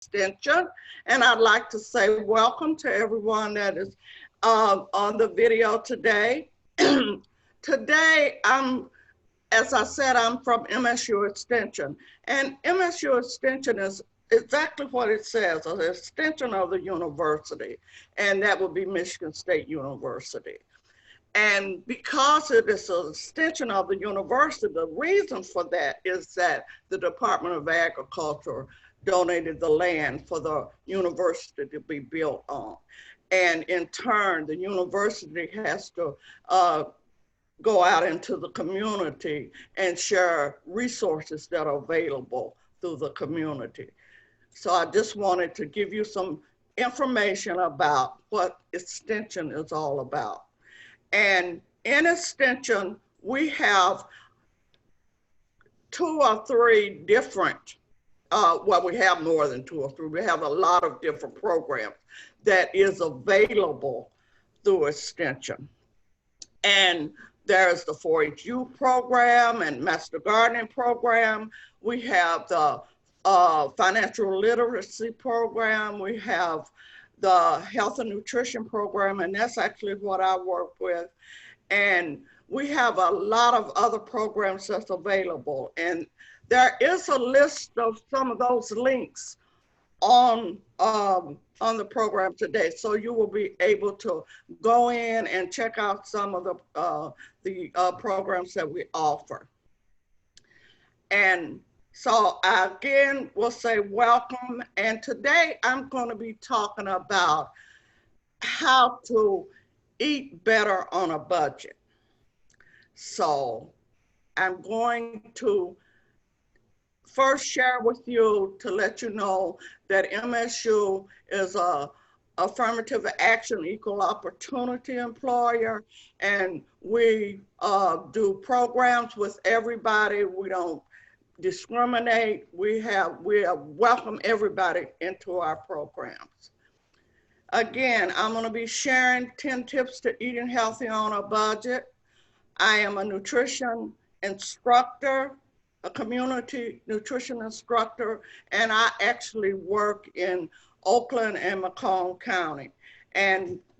Extension, and I'd like to say welcome to everyone that is on the video today. Today, as I said, I'm from MSU Extension, and MSU Extension is exactly what it says, an extension of the university, and that would be Michigan State University. And because it is an extension of the university, the reason for that is that the Department of Agriculture donated the land for the university to be built on. And in turn, the university has to go out into the community and share resources that are available through the community. So I just wanted to give you some information about what extension is all about. And in extension, we have 2 or 3 different, well, we have more than 2 or 3. We have a lot of different programs that is available through extension. And there's the 4-H-U program and Master Gardening program. We have the financial literacy program. We have the health and nutrition program, and that's actually what I work with. And we have a lot of other programs that's available. And there is a list of some of those links on the program today. So you will be able to go in and check out some of the programs that we offer. And so I again will say welcome, and today I'm going to be talking about how to eat better on a budget. So I'm going to first share with you to let you know that MSU is a affirmative action equal opportunity employer, and we do programs with everybody. We don't discriminate. We welcome everybody into our programs. Again, I'm going to be sharing 10 tips to eating healthy on a budget. I am a nutrition instructor, a community nutrition instructor, and I actually work in Oakland and Macomb County.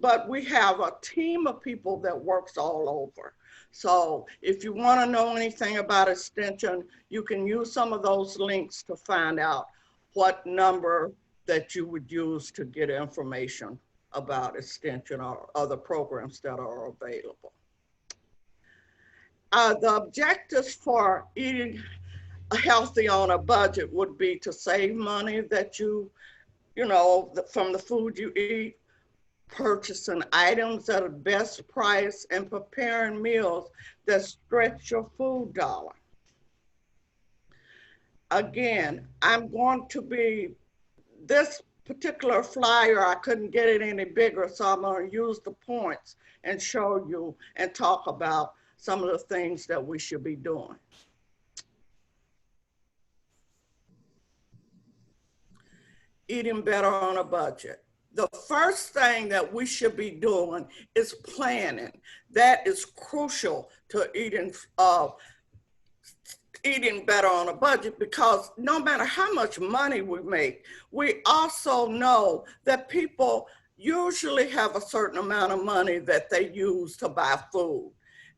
But we have a team of people that works all over. So if you want to know anything about extension, you can use some of those links to find out what number that you would use to get information about extension or other programs that are available. The objectives for eating healthy on a budget would be to save money that you know, from the food you eat, purchasing items at a best price, and preparing meals that stretch your food dollar. Again, I'm going to be, this particular flyer, I couldn't get it any bigger, so I'm going to use the points and show you and talk about some of the things that we should be doing. Eating better on a budget. The first thing that we should be doing is planning. That is crucial to eating better on a budget, because no matter how much money we make, we also know that people usually have a certain amount of money that they use to buy food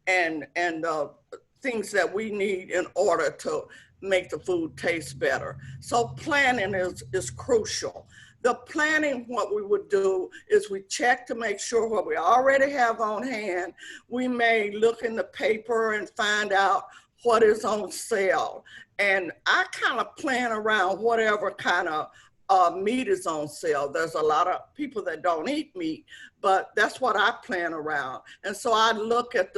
and things that we need in order to make the food taste better. So planning is crucial. The planning, what we would do is we check to make sure what we already have on hand. We may look in the paper and find out what is on sale. And I kind of plan around whatever kind of meat is on sale. There's a lot of people that don't eat meat, but that's what I plan around. And so I look at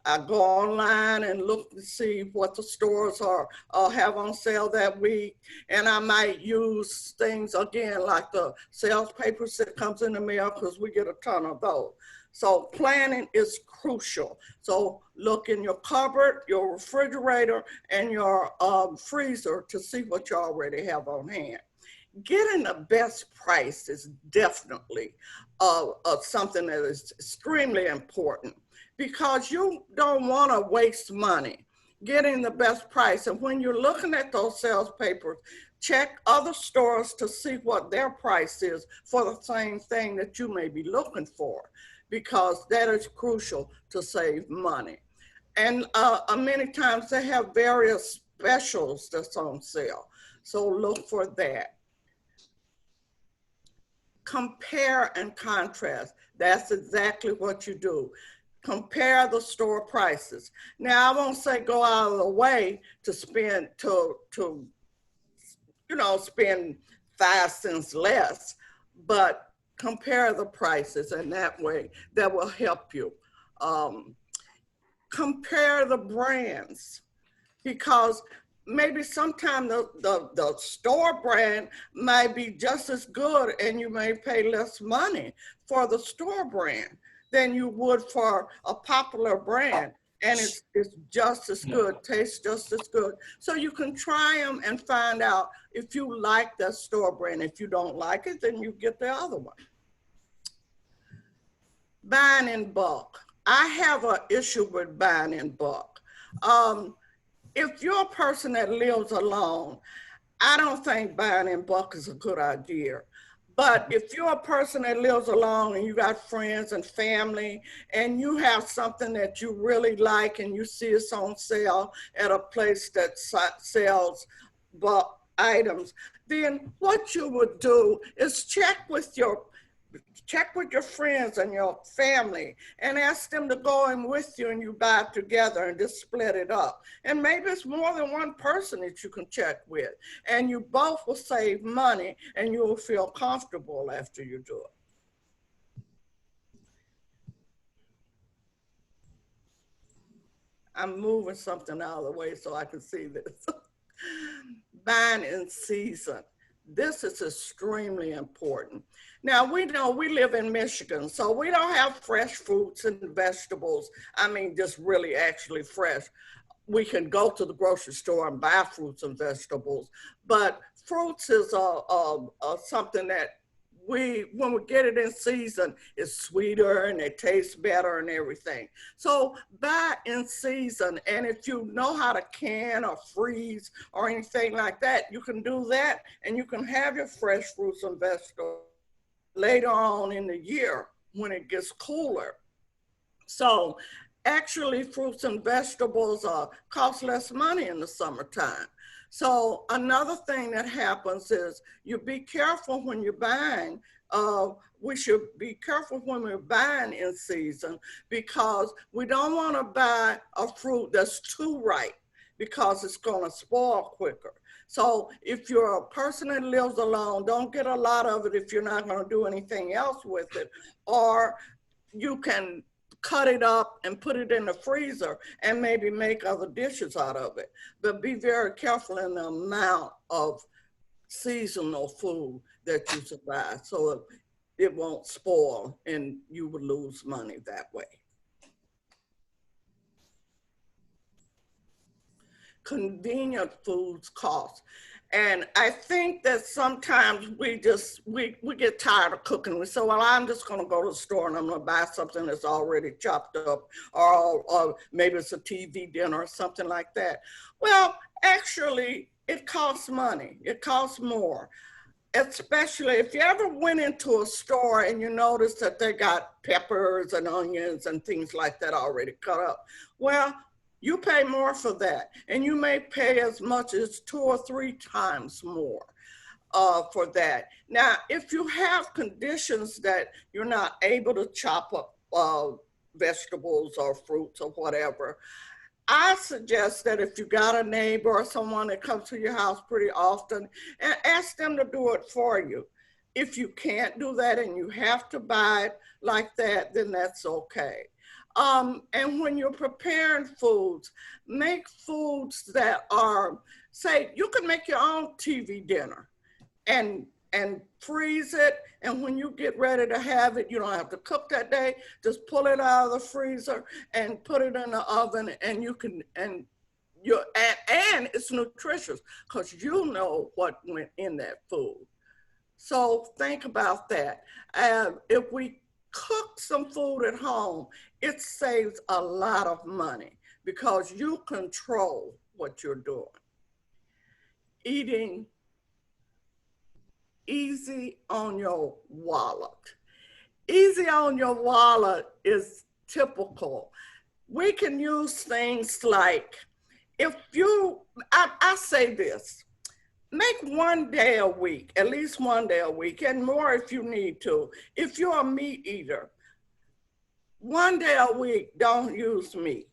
I go online and look to see what the stores have on sale that week. And I might use things, again, like the sales papers that comes in the mail, because we get a ton of those. So planning is crucial. So look in your cupboard, your refrigerator, and your freezer to see what you already have on hand. Getting the best price is definitely something that is extremely important, because you don't want to waste money getting the best price. And when you're looking at those sales papers, check other stores to see what their price is for the same thing that you may be looking for, because that is crucial to save money. And many times they have various specials that's on sale. So look for that. Compare and contrast. That's exactly what you do. Compare the store prices. Now, I won't say go out of the way to spend spend 5 cents less, but compare the prices, and that way that will help you. Compare the brands, because maybe sometimes the store brand might be just as good and you may pay less money for the store brand than you would for a popular brand. And it's just as good, tastes just as good. So you can try them and find out if you like the store brand. If you don't like it, then you get the other one. Buying in bulk. I have an issue with buying in bulk. If you're a person that lives alone, I don't think buying in bulk is a good idea. But if you're a person that lives alone and you got friends and family and you have something that you really like and you see it's on sale at a place that sells bulk items, then what you would do is check with your friends and your family and ask them to go in with you, and you buy it together and just split it up. And maybe it's more than one person that you can check with, and you both will save money and you will feel comfortable after you do it. I'm moving something out of the way so I can see this. Buying in season. This is extremely important. Now, we know we live in Michigan, so we don't have fresh fruits and vegetables. I mean, just really actually fresh. We can go to the grocery store and buy fruits and vegetables, but fruits is something that when we get it in season, it's sweeter and it tastes better and everything. So buy in season. And if you know how to can or freeze or anything like that, you can do that, and you can have your fresh fruits and vegetables later on in the year when it gets cooler. So actually fruits and vegetables cost less money in the summertime. So another thing that happens is you be careful when you're buying. We should be careful when we're buying in season, because we don't want to buy a fruit that's too ripe, because it's going to spoil quicker. So if you're a person that lives alone, don't get a lot of it if you're not going to do anything else with it. Or you can cut it up and put it in the freezer and maybe make other dishes out of it. But be very careful in the amount of seasonal food that you supply, so it won't spoil and you would lose money that way. Convenient foods cost. And I think that sometimes we get tired of cooking. We say, well, I'm just going to go to the store and I'm going to buy something that's already chopped up, or maybe it's a TV dinner or something like that. Well, actually, it costs money. It costs more, especially if you ever went into a store and you notice that they got peppers and onions and things like that already cut up. Well, you pay more for that, and you may pay as much as 2 or 3 times more for that. Now, if you have conditions that you're not able to chop up vegetables or fruits or whatever, I suggest that if you got a neighbor or someone that comes to your house pretty often, and ask them to do it for you. If you can't do that and you have to buy it like that, then that's okay. And when you're preparing foods, make foods that are, say, you can make your own TV dinner and freeze it. And when you get ready to have it, you don't have to cook that day. Just pull it out of the freezer and put it in the oven, and you can, and it's nutritious because you know what went in that food. So think about that. If we cook some food at home, it saves a lot of money because you control what you're doing. Eating easy on your wallet. Easy on your wallet is typical. We can use things like, if you, I say this, make one day a week, at least one day a week, and more if you need to. If you're a meat eater, one day a week, don't use meat.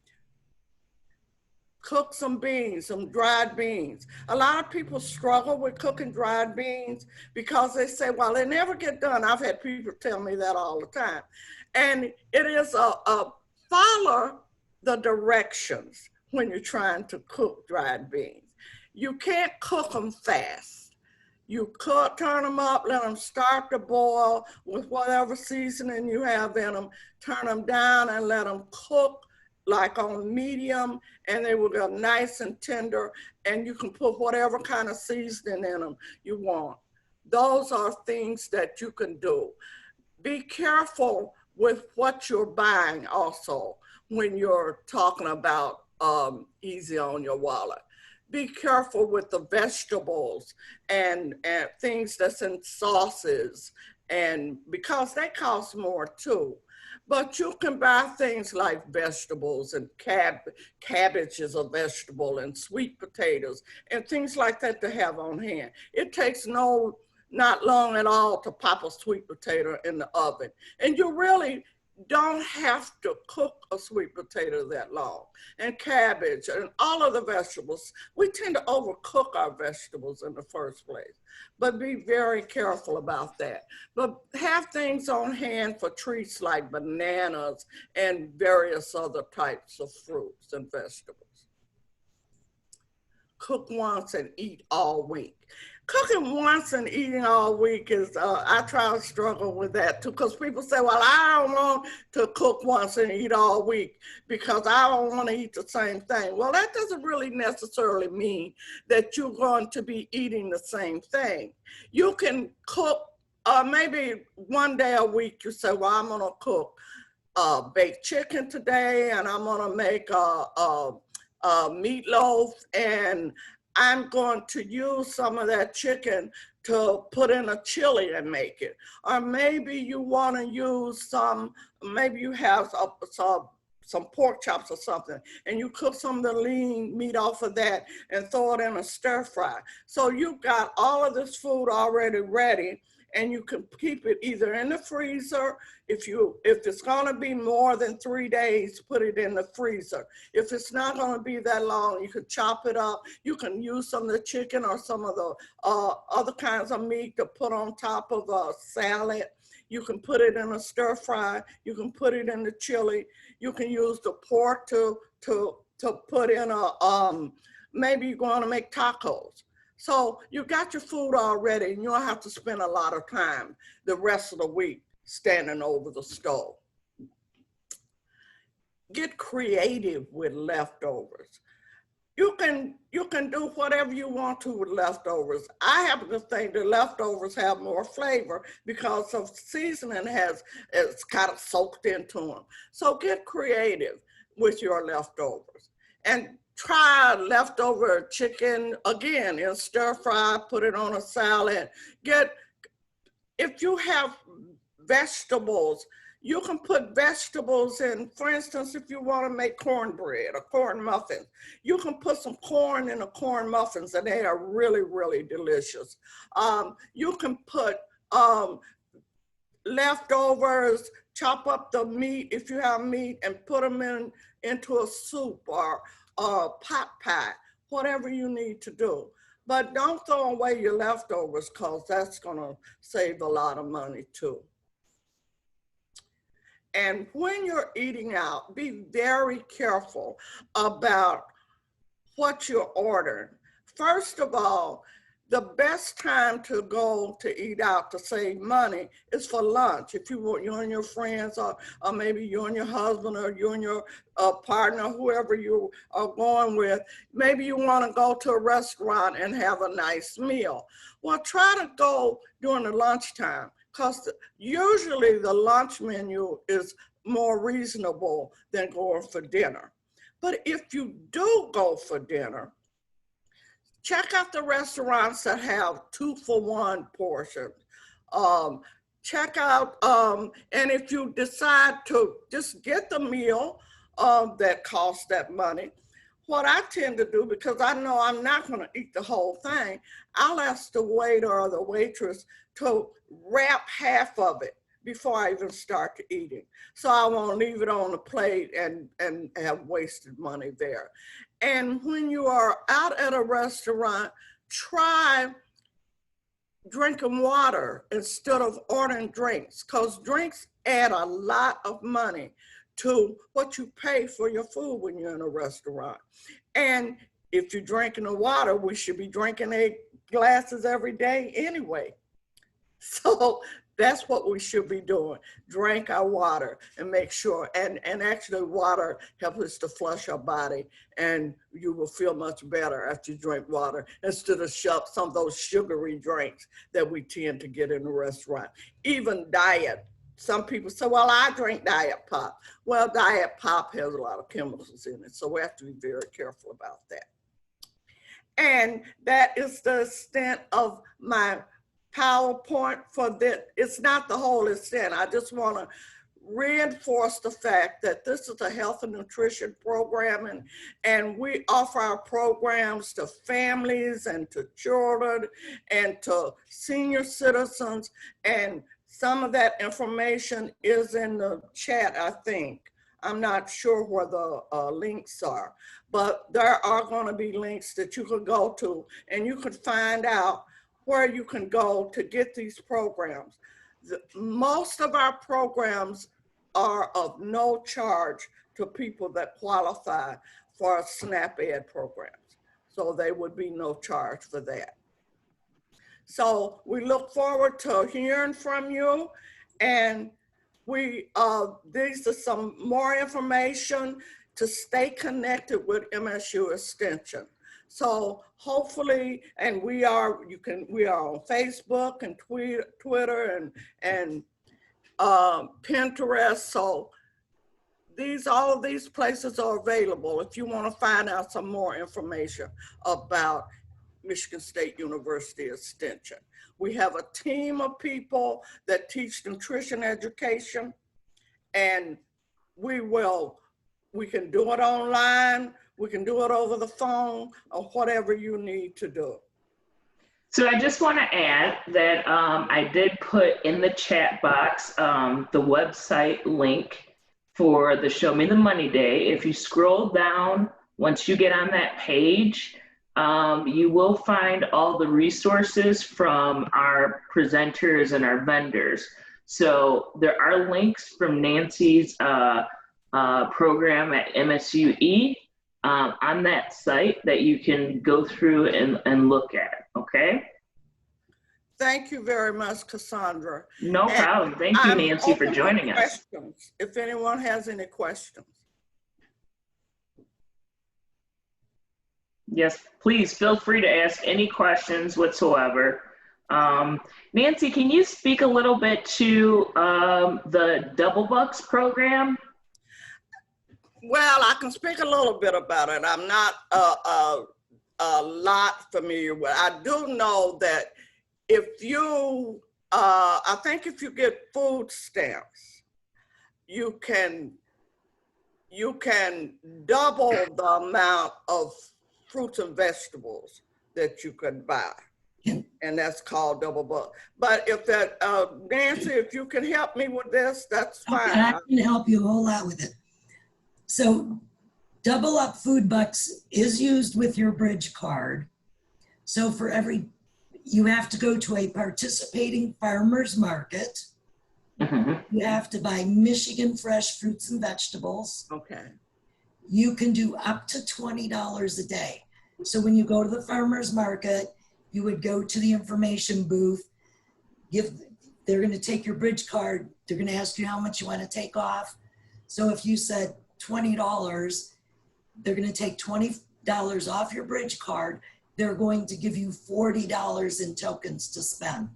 Cook some beans, some dried beans. A lot of people struggle with cooking dried beans because they say, well, they never get done. I've had people tell me that all the time. And it is a follow the directions when you're trying to cook dried beans. You can't cook them fast. You cook, turn them up, let them start to boil with whatever seasoning you have in them, turn them down and let them cook like on medium, and they will get nice and tender, and you can put whatever kind of seasoning in them you want. Those are things that you can do. Be careful with what you're buying also when you're talking about easy on your wallet. Be careful with the vegetables and things that's in sauces, and because they cost more too. But you can buy things like vegetables, and cabbage is a vegetable, and sweet potatoes and things like that to have on hand. It takes not long at all to pop a sweet potato in the oven. And you really don't have to cook a sweet potato that long. And cabbage and all of the vegetables, we tend to overcook our vegetables in the first place, but be very careful about that. But have things on hand for treats like bananas and various other types of fruits and vegetables. Cook once and eat all week. Cooking once and eating all week is, I try to struggle with that too, because people say, well, I don't want to cook once and eat all week because I don't want to eat the same thing. Well, that doesn't really necessarily mean that you're going to be eating the same thing. You can cook maybe one day a week. You say, well, I'm going to cook baked chicken today, and I'm going to make a meatloaf, and I'm going to use some of that chicken to put in a chili and make it. Or maybe you want to use maybe you have some pork chops or something, and you cook some of the lean meat off of that and throw it in a stir fry. So you've got all of this food already ready, and you can keep it either in the freezer. If it's gonna be more than 3 days, put it in the freezer. If it's not gonna be that long, you can chop it up. You can use some of the chicken or some of the other kinds of meat to put on top of a salad. You can put it in a stir fry. You can put it in the chili. You can use the pork to put in maybe you're gonna make tacos. So you got your food already, and you don't have to spend a lot of time the rest of the week standing over the stove. Get creative with leftovers. You can do whatever you want to with leftovers. I happen to think the leftovers have more flavor because of seasoning it's kind of soaked into them. So get creative with your leftovers. And try leftover chicken again in stir fry, put it on a salad. If you have vegetables, you can put vegetables in. For instance, if you want to make cornbread or corn muffins, you can put some corn in the corn muffins, and they are really, really delicious. You can put leftovers, chop up the meat if you have meat, and put them into a soup or pot pie, whatever you need to do. But don't throw away your leftovers, because that's gonna save a lot of money too. And when you're eating out, be very careful about what you're ordering. First of all, the best time to go to eat out to save money is for lunch. If you and your friends, or maybe you and your husband, or you and your partner, whoever you are going with, maybe you want to go to a restaurant and have a nice meal. Well, try to go during the lunchtime, because usually the lunch menu is more reasonable than going for dinner. But if you do go for dinner, check out the restaurants that have 2-for-1 portions. Check out, and if you decide to just get the meal that costs that money, what I tend to do, because I know I'm not going to eat the whole thing, I'll ask the waiter or the waitress to wrap half of it before I even start to eating. So I won't leave it on the plate and have wasted money there. And when you are out at a restaurant, try drinking water instead of ordering drinks, because drinks add a lot of money to what you pay for your food when you're in a restaurant. And if you're drinking the water, we should be drinking 8 glasses every day anyway. So that's what we should be doing. Drink our water and make sure, and actually water helps us to flush our body, and you will feel much better after you drink water instead of some of those sugary drinks that we tend to get in the restaurant. Even diet. Some people say, well, I drink diet pop. Well, diet pop has a lot of chemicals in it, so we have to be very careful about that. And that is the extent of my PowerPoint for that. It's not the whole extent. I just want to reinforce the fact that this is a health and nutrition program, and we offer our programs to families and to children and to senior citizens, and some of that information is in the chat, I think. I'm not sure where the links are, but there are going to be links that you could go to, and you could find out where you can go to get these programs. Most of our programs are of no charge to people that qualify for SNAP Ed programs. So they would be no charge for that. So we look forward to hearing from you, and these are some more information to stay connected with MSU Extension. So hopefully, and we are on Facebook and Twitter and Pinterest. So all of these places are available if you want to find out some more information about Michigan State University Extension. We have a team of people that teach nutrition education, and we can do it online, we can do it over the phone, or whatever you need to do. So I just want to add that I did put in the chat box the website link for the Show Me the Money Day. If you scroll down, once you get on that page, you will find all the resources from our presenters and our vendors. So there are links from Nancy's program at MSUE on that site that you can go through and look at, okay? Thank you very much, Cassandra. No problem. Thank you, Nancy, for joining us. If anyone has any questions. Yes, please feel free to ask any questions whatsoever. Nancy, can you speak a little bit to the Double Bucks program? Well, I can speak a little bit about it. I'm not a lot familiar with it. I do know that if you, I think if you get food stamps, you can double the amount of fruits and vegetables that you can buy. And that's called Double Buck. But if that, Nancy, if you can help me with this, that's fine. Okay, I can help you a whole lot with it. So Double Up Food Bucks is used with your bridge card. So for you have to go to a participating farmer's market. Mm-hmm. You have to buy Michigan fresh fruits and vegetables. Okay. You can do up to $20 a day. So when you go to the farmer's market, you would go to the information booth. They're going to take your bridge card. They're going to ask you how much you want to take off. So if you said $20, they're going to take $20 off your bridge card. They're going to give you $40 in tokens to spend.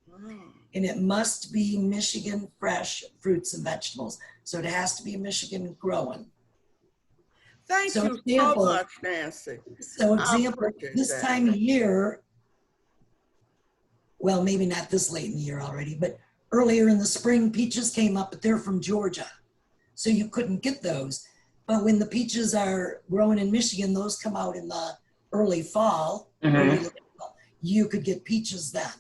Wow. And it must be Michigan fresh fruits and vegetables. So it has to be Michigan growing. Thank So you so example- much, Nancy. So I example, appreciate this that. time of year, well, maybe not this late in the year already, but earlier in the spring, peaches came up, but they're from Georgia. So you couldn't get those. But when the peaches are growing in Michigan, those come out in the early fall. Early fall. You could get peaches then.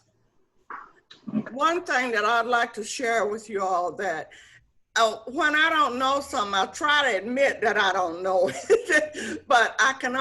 One thing that I'd like to share with you all that when I don't know something, I try to admit that I don't know it, but I can